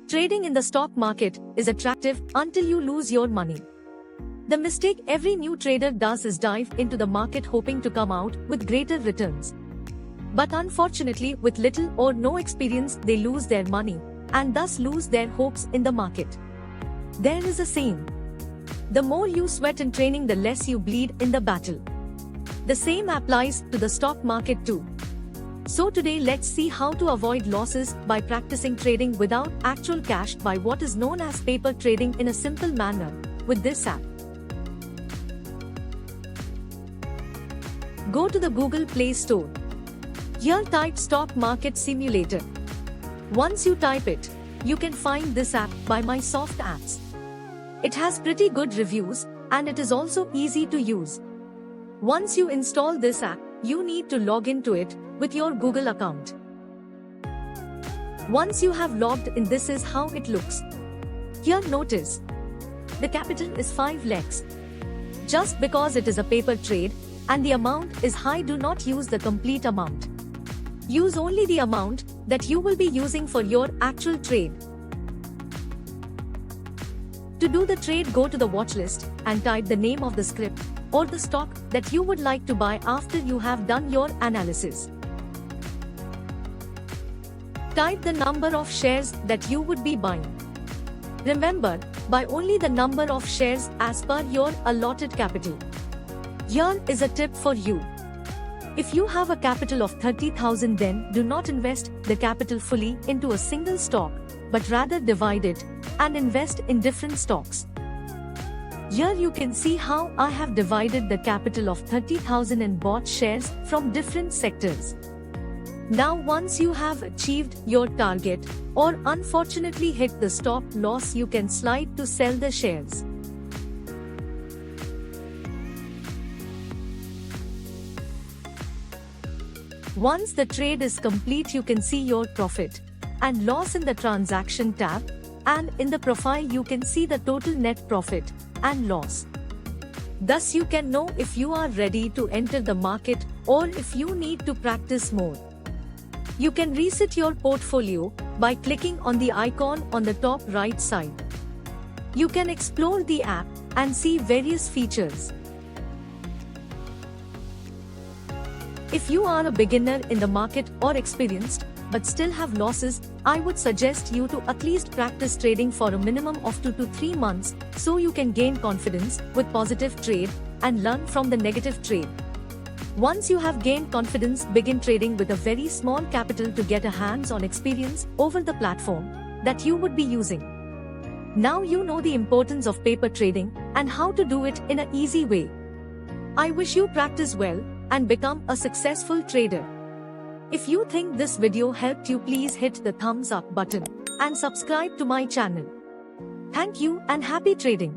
Trading in the stock market is attractive until you lose your money. The mistake every new trader does is dive into the market hoping to come out with greater returns. But unfortunately, with little or no experience, they lose their money and thus lose their hopes in the market. There is a saying: the more you sweat in training, the less you bleed in the battle. The same applies to the stock market too. So today let's see how to avoid losses by practicing trading without actual cash by what is known as paper trading in a simple manner with this app. Go to the Google Play Store. Here type Stock Market Simulator. Once you type it, you can find this app by Microsoft Apps. It has pretty good reviews and it is also easy to use. Once you install this app, you need to log into it with your Google account. Once you have logged in, this is how it looks. Here notice, the capital is 5 lakhs. Just because it is a paper trade and the amount is high, do not use the complete amount. Use only the amount that you will be using for your actual trade. To do the trade, go to the watch list and type the name of the script or the stock that you would like to buy after you have done your analysis. Type the number of shares that you would be buying. Remember, buy only the number of shares as per your allotted capital. Here is a tip for you. If you have a capital of 30,000, then do not invest the capital fully into a single stock, but rather divide it and invest in different stocks. Here you can see how I have divided the capital of 30,000 and bought shares from different sectors. Now once you have achieved your target or unfortunately hit the stop loss, you can slide to sell the shares. Once the trade is complete, you can see your profit and loss in the transaction tab, and in the profile you can see the total net profit and loss. Thus you can know if you are ready to enter the market or if you need to practice more. You can reset your portfolio by clicking on the icon on the top right side. You can explore the app and see various features. If you are a beginner in the market or experienced but still have losses, I would suggest you to at least practice trading for a minimum of 2 to 3 months so you can gain confidence with positive trade and learn from the negative trade. Once you have gained confidence, begin trading with a very small capital to get a hands-on experience over the platform that you would be using. Now you know the importance of paper trading and how to do it in an easy way. I wish you practice well and become a successful trader. If you think this video helped you, please hit the thumbs up button and subscribe to my channel. Thank you and happy trading.